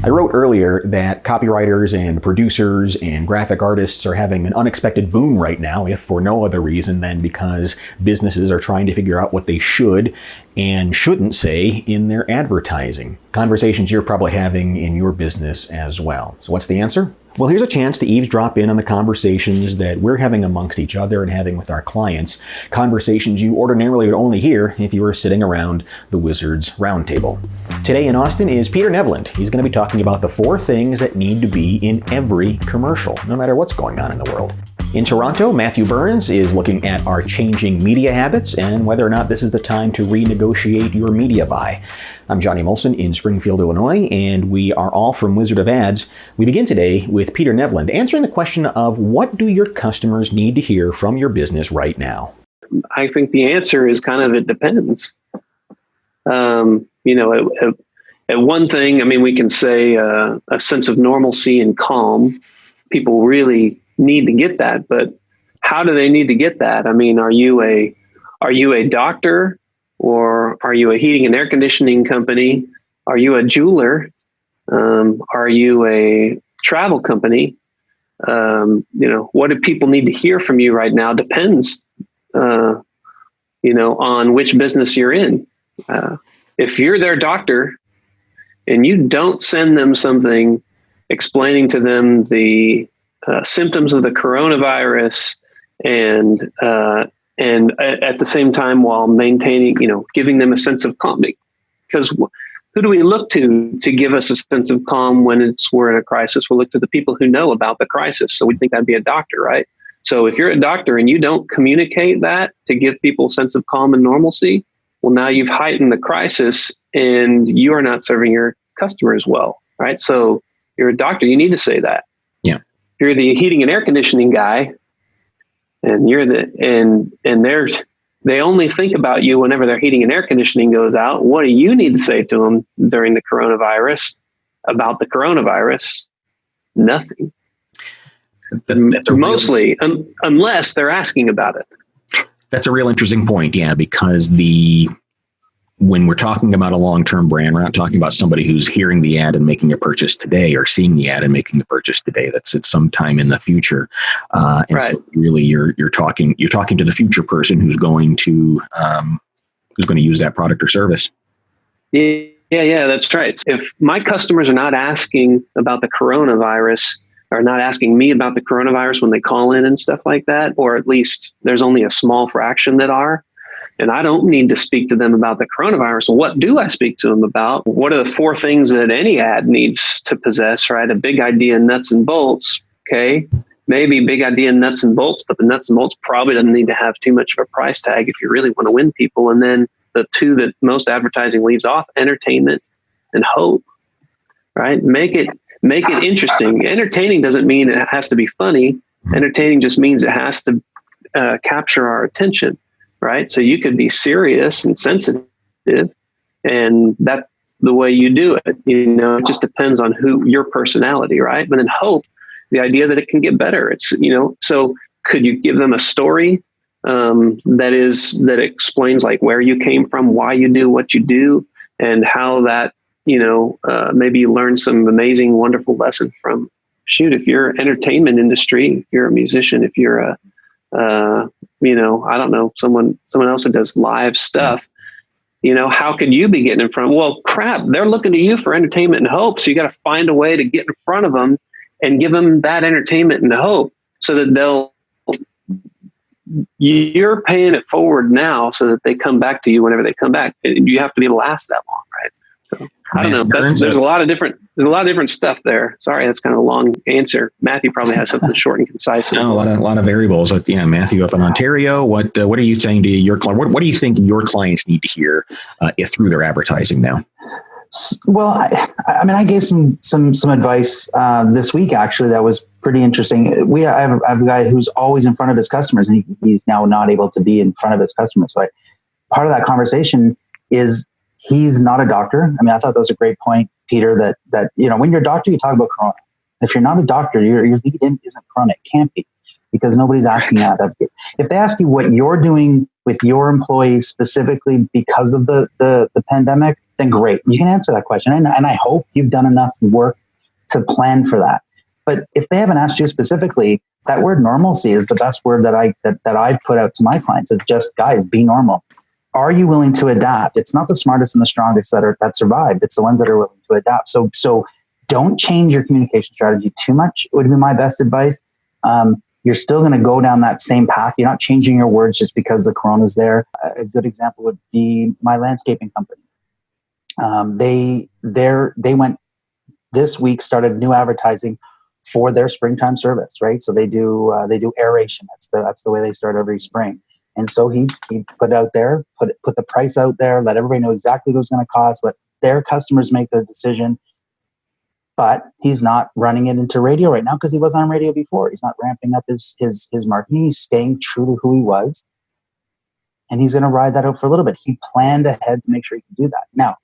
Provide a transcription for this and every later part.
I wrote earlier that copywriters and producers and graphic artists are having an unexpected boom right now, if for no other reason than because businesses are trying to figure out what they should and shouldn't say in their advertising. Conversations you're probably having in your business as well. So what's the answer? Well, here's a chance to eavesdrop in on the conversations that we're having amongst each other and having with our clients, conversations you ordinarily would only hear if you were sitting around the Wizards Roundtable. Today in Austin is Peter Nevland. He's going to be talking about the 4 things that need to be in every commercial, no matter what's going on in the world. In Toronto, Matthew Burns is looking at our changing media habits and whether or not this is the time to renegotiate your media buy. I'm Johnny Molson in Springfield, Illinois, and we are all from Wizard of Ads. We begin today with Peter Nevland, answering the question of what do your customers need to hear from your business right now? I think the answer is kind of it depends. At one thing, we can say a sense of normalcy and calm. People really need to get that, but how do they need to get that? Are you a doctor, or are you a heating and air conditioning company? Are you a jeweler? Are you a travel company? What do people need to hear from you right now depends, on which business you're in. If you're their doctor and you don't send them something explaining to them the symptoms of the coronavirus and at the same time while maintaining, giving them a sense of calm, because who do we look to give us a sense of calm when we're in a crisis? We'll look to the people who know about the crisis. So we think that'd be a doctor, right? So if you're a doctor and you don't communicate that to give people a sense of calm and normalcy, well, now you've heightened the crisis and you are not serving your customers well, right? So you're a doctor, you need to say that. Yeah. If you're the heating and air conditioning guy, and they only think about you whenever their heating and air conditioning goes out. What do you need to say to them during the coronavirus about the coronavirus? Nothing. Mostly, unless they're asking about it. That's a real interesting point, yeah, because when we're talking about a long-term brand, we're not talking about somebody who's hearing the ad and making a purchase today, or seeing the ad and making the purchase today. That's at some time in the future. And right. So really you're talking to the future person who's going to use that product or service. Yeah, that's right. If my customers are not asking about the coronavirus, or not asking me about the coronavirus when they call in and stuff like that, or at least there's only a small fraction that are, and I don't need to speak to them about the coronavirus. What do I speak to them about? What are the 4 things that any ad needs to possess, right? A big idea, nuts and bolts. Okay. Maybe big idea, nuts and bolts, but the nuts and bolts probably doesn't need to have too much of a price tag if you really want to win people. And then the 2 that most advertising leaves off, entertainment and hope, right? Make it interesting. Entertaining doesn't mean it has to be funny. Entertaining just means it has to capture our attention. Right. So you could be serious and sensitive, and that's the way you do it. It just depends on your personality. Right. But in hope, the idea that it can get better. It's, so could you give them a story that explains like where you came from, why you do what you do, and how that, maybe you learn some amazing, wonderful lesson from, if you're entertainment industry, if you're a musician, if you're I don't know, someone else that does live stuff, how could you be getting in front? Well, crap, they're looking to you for entertainment and hope. So you got to find a way to get in front of them and give them that entertainment and hope so that you're paying it forward now so that they come back to you whenever they come back. You have to be able to last that long, right? So I don't know. There's a lot of different stuff there. Sorry, that's kind of a long answer. Matthew probably has something short and concise. No, a lot of variables. Yeah, Matthew up in Ontario. What are you saying to your client? What do you think your clients need to hear through their advertising now? Well, I gave some advice this week actually that was pretty interesting. I have a guy who's always in front of his customers, and he's now not able to be in front of his customers. So part of that conversation is he's not a doctor. I thought that was a great point, Peter, that when you're a doctor, you talk about corona. If you're not a doctor, your lead in isn't corona. It can't be, because nobody's asking that of you. If they ask you what you're doing with your employees specifically because of the pandemic, then great. You can answer that question. And I hope you've done enough work to plan for that. But if they haven't asked you specifically, that word normalcy is the best word that I've put out to my clients. It's just, guys, be normal. Are you willing to adapt? It's not the smartest and the strongest that survive. It's the ones that are willing to adapt. So don't change your communication strategy too much. It would be my best advice. You're still going to go down that same path. You're not changing your words just because the corona's there. A good example would be my landscaping company. They went this week, started new advertising for their springtime service, right? So they do aeration. That's the way they start every spring. And so he put out there, put the price out there, let everybody know exactly what it was going to cost, let their customers make their decision. But he's not running it into radio right now because he wasn't on radio before. He's not ramping up his marketing. He's staying true to who he was. And he's going to ride that out for a little bit. He planned ahead to make sure he could do that. Now,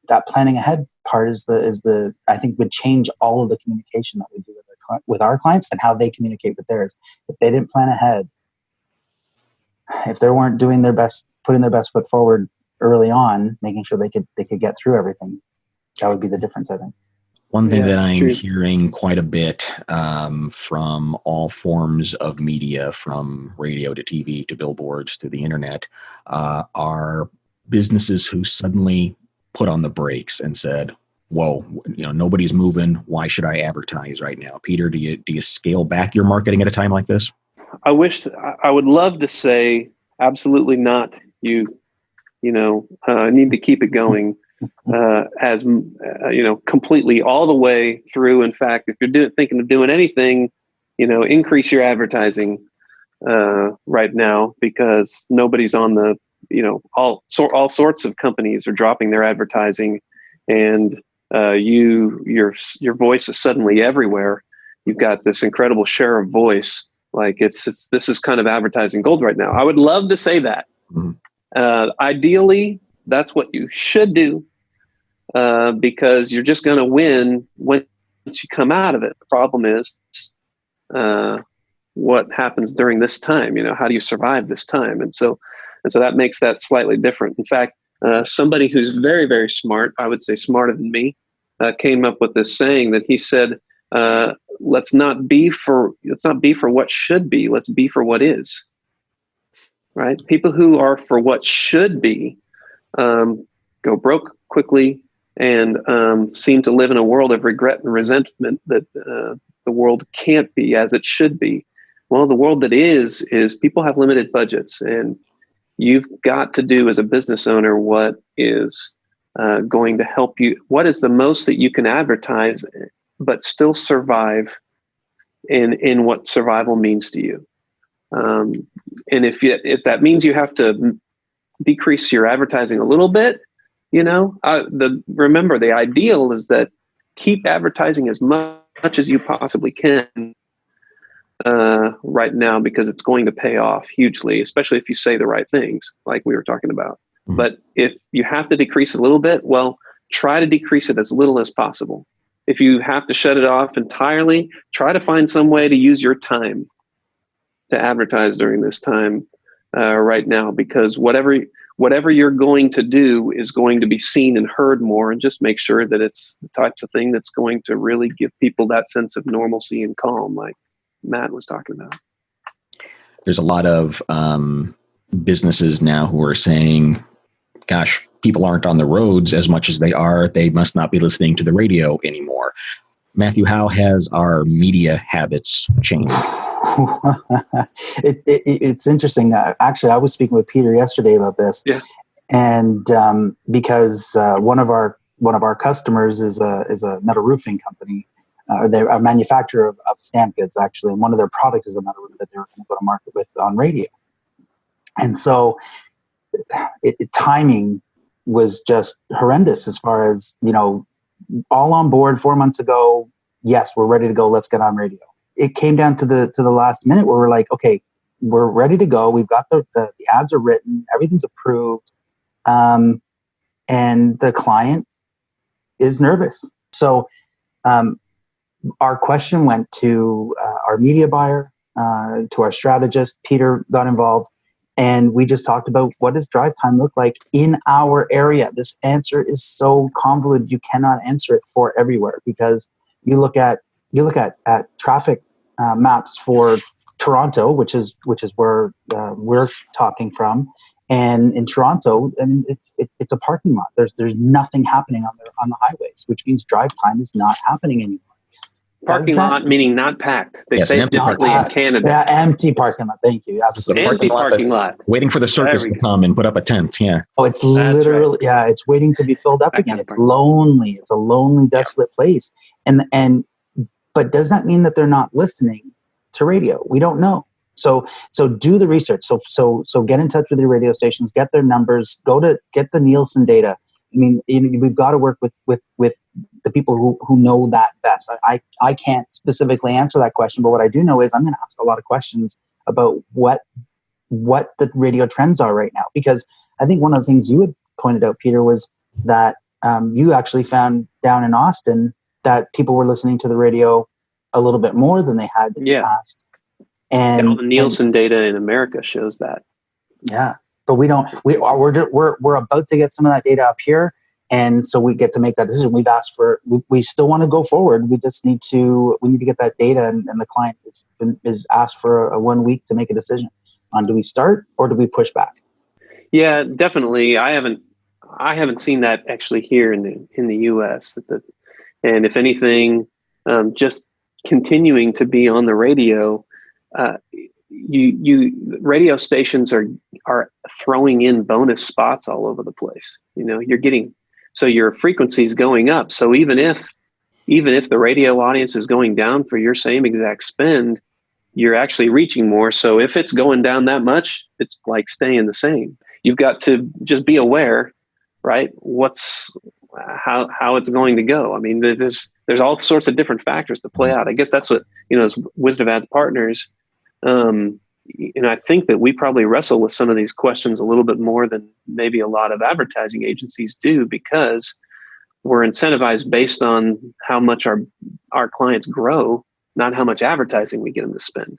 that planning ahead part is the I think would change all of the communication that we do with our clients and how they communicate with theirs. If they didn't plan ahead, if they weren't doing their best, putting their best foot forward early on, making sure they could get through everything, that would be the difference, I think. One thing that I'm hearing quite a bit from all forms of media, from radio to TV to billboards to the internet, are businesses who suddenly put on the brakes and said, whoa, nobody's moving. Why should I advertise right now? Peter, do you scale back your marketing at a time like this? I would love to say absolutely not. You need to keep it going completely all the way through. In fact, if you're thinking of doing anything, increase your advertising right now, because nobody's on the, all sorts of companies are dropping their advertising, and your voice is suddenly everywhere. You've got this incredible share of voice. Like this is kind of advertising gold right now. I would love to say that. Mm-hmm. Ideally, that's what you should do, because you're just going to win once you come out of it. The problem is what happens during this time. How do you survive this time? And so that makes that slightly different. In fact, somebody who's very, very smart, I would say smarter than me, came up with this saying that he said, let's not be for what should be. Let's be for what is. Right? People who are for what should be go broke quickly and seem to live in a world of regret and resentment that the world can't be as it should be. Well, the world that is people have limited budgets, and you've got to do as a business owner what is going to help you. What is the most that you can advertise but still survive in what survival means to you? And if that means you have to decrease your advertising a little bit, remember the ideal is that keep advertising as much as you possibly can right now, because it's going to pay off hugely, especially if you say the right things like we were talking about. Mm-hmm. But if you have to decrease a little bit, well, try to decrease it as little as possible. If you have to shut it off entirely, try to find some way to use your time to advertise during this time right now, because whatever you're going to do is going to be seen and heard more, and just make sure that it's the types of thing that's going to really give people that sense of normalcy and calm, like Matt was talking about. There's a lot of businesses now who are saying, gosh, people aren't on the roads as much as they are. They must not be listening to the radio anymore. Matthew, how has our media habits changed? It's interesting. Actually, I was speaking with Peter yesterday about this. Yeah. And because one of our customers is a metal roofing company. They're a manufacturer of stamp goods, actually, and one of their products is a metal roof that they were going to go to market with on radio. And so timing was just horrendous as far as, all on board 4 months ago. Yes, we're ready to go. Let's get on radio. It came down to the last minute where we're like, okay, we're ready to go. We've got the ads are written, everything's approved, and the client is nervous. So our question went to our media buyer, to our strategist. Peter got involved, And we just talked about what does drive time look like in our area. This answer is so convoluted. You cannot answer it for everywhere, because you look at traffic maps for Toronto, which is where we're talking from. And in Toronto, and it's a parking lot. There's nothing happening on the highways, which means drive time is not happening anymore. Parking lot meaning not packed. They say it differently in Canada. Yeah, empty parking lot. Thank you. Absolutely. Empty parking lot. Waiting for the circus to come and put up a tent. Yeah. Oh, it's literally, right. It's waiting to be filled up again. It's lonely. It's a lonely, desolate place. But does that mean that they're not listening to radio? We don't know. So do the research. So get in touch with your radio stations, get their numbers, get the Nielsen data. I mean, we've got to work with the people who know that best. I can't specifically answer that question, but what I do know is I'm going to ask a lot of questions about what the radio trends are right now. Because I think one of the things you had pointed out, Peter, was that you actually found down in Austin that people were listening to the radio a little bit more than they had in the past. And all the Nielsen data in America shows that. Yeah. But we're about to get some of that data up here, and so we get to make that decision. We've asked for. We still want to go forward. We just need to get that data, and the client is asked for a 1 week to make a decision on do we start or do we push back. Yeah, definitely. I haven't seen that actually here in the U.S. And if anything, just continuing to be on the radio. Radio stations are throwing in bonus spots all over the place. So your frequency is going up. So even if the radio audience is going down for your same exact spend, you're actually reaching more. So if it's going down that much, it's like staying the same. You've got to just be aware, right? How it's going to go. I mean, there's all sorts of different factors to play out. I guess that's what, as Wisdom Ads Partners, and I think that we probably wrestle with some of these questions a little bit more than maybe a lot of advertising agencies do, because we're incentivized based on how much our clients grow, not how much advertising we get them to spend.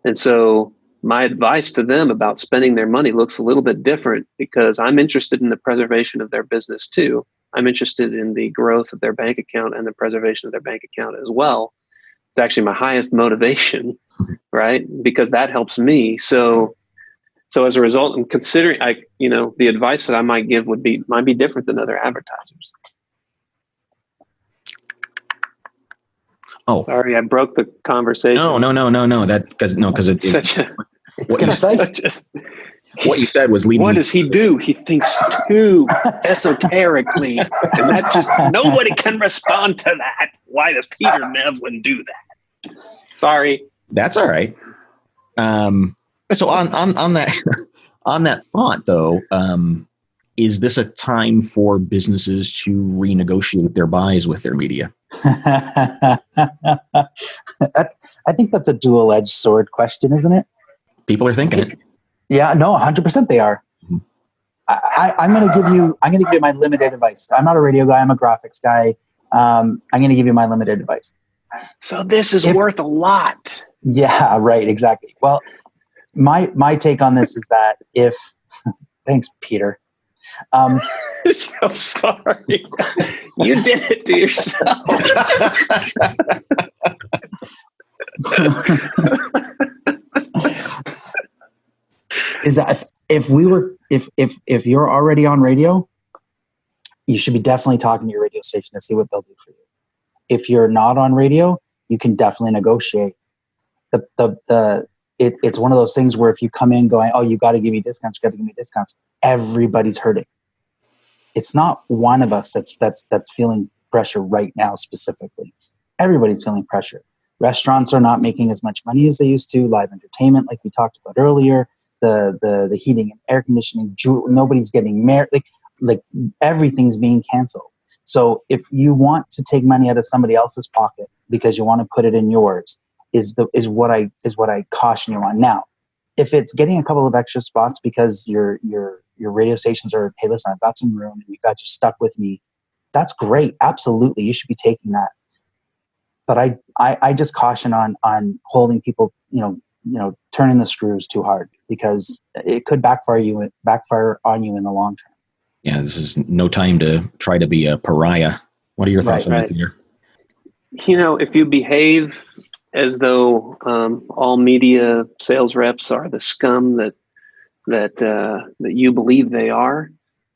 And so my advice to them about spending their money looks a little bit different, because I'm interested in the preservation of their business too. I'm interested in the growth of their bank account and the preservation of their bank account as well. It's actually my highest motivation, right? Because that helps me. So as a result, I'm considering, the advice that I might give might be different than other advertisers. Oh, sorry, I broke the conversation. No. Because it's concise. What you said was leading. What does he do? He thinks too esoterically, and that just nobody can respond to that. Why does Peter Nevland do that? Sorry. That's all right. So on that thought though, is this a time for businesses to renegotiate their buys with their media? I think that's a dual-edged sword question, isn't it? People are thinking it. Yeah, no, 100% they are. Mm-hmm. I'm going to give you my limited advice. I'm not a radio guy. I'm a graphics guy. I'm going to give you my limited advice. So this is worth a lot. Yeah, right. Exactly. Well, my take on this is that thanks, Peter. I'm sorry. You did it to yourself. Is that if you're already on radio, you should be definitely talking to your radio station to see what they'll do for you. If you're not on radio, you can definitely negotiate. It's one of those things where if you come in going, oh, you got to give me discounts, everybody's hurting. It's not one of us that's feeling pressure right now specifically. Everybody's feeling pressure. Restaurants are not making as much money as they used to. Live entertainment, like we talked about earlier, the heating and air conditioning, nobody's getting married. Like everything's being canceled. So if you want to take money out of somebody else's pocket because you want to put it in yours, is what I caution you on. Now, if it's getting a couple of extra spots because your radio stations are, hey, listen, I've got some room and you guys are stuck with me, that's great. Absolutely, you should be taking that. But I just caution on holding people, turning the screws too hard. because it could backfire on you in the long term. Yeah, this is no time to try to be a pariah. What are your thoughts on that, Peter? If you behave as though all media sales reps are the scum that you believe they are,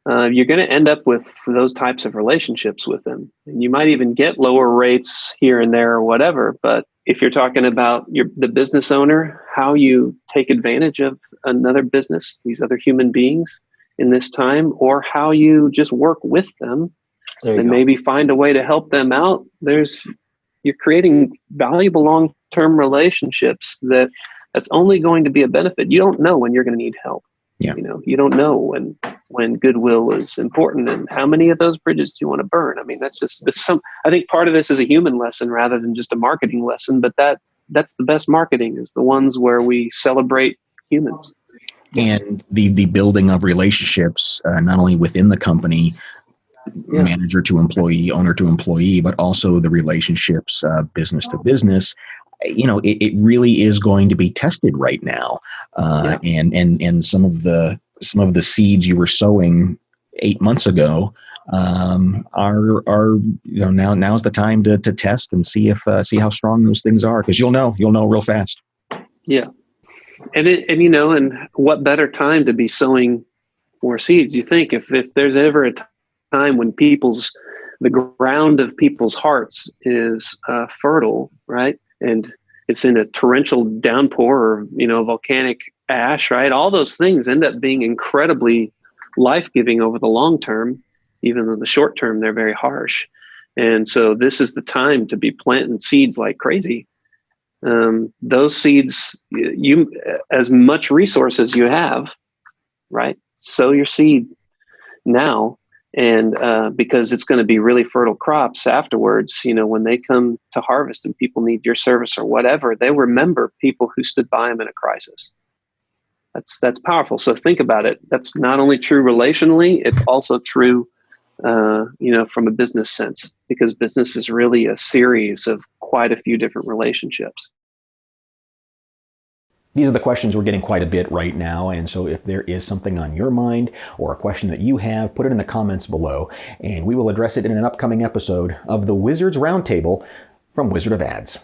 you're going to end up with those types of relationships with them. And you might even get lower rates here and there or whatever. But if you're talking about the business owner, how you take advantage of another business, these other human beings in this time, or how you just work with them and maybe find a way to help them out, you're creating valuable long-term relationships that's only going to be a benefit. You don't know when you're going to need help. Yeah. You don't know when goodwill is important, and how many of those bridges do you want to burn? I mean, I think part of this is a human lesson rather than just a marketing lesson, but that's the best marketing, is the ones where we celebrate humans. And the building of relationships, not only within the company, manager to employee, owner to employee, but also the relationships, business to business. It really is going to be tested right now. And some of the seeds you were sowing 8 months ago are now's the time to test and see how strong those things are, because you'll know real fast. Yeah. And what better time to be sowing more seeds? You think if there's ever a time when the ground of people's hearts is fertile, right? And it's in a torrential downpour or, volcanic ash, right? All those things end up being incredibly life-giving over the long term, even though the short term, they're very harsh. And so this is the time to be planting seeds like crazy. Those seeds, as much resources you have, right? Sow your seed now. And because it's going to be really fertile crops afterwards, when they come to harvest and people need your service or whatever, they remember people who stood by them in a crisis. That's powerful. So think about it. That's not only true relationally, it's also true, from a business sense, because business is really a series of quite a few different relationships. These are the questions we're getting quite a bit right now, and so if there is something on your mind or a question that you have, put it in the comments below, and we will address it in an upcoming episode of the Wizards Roundtable from Wizard of Ads.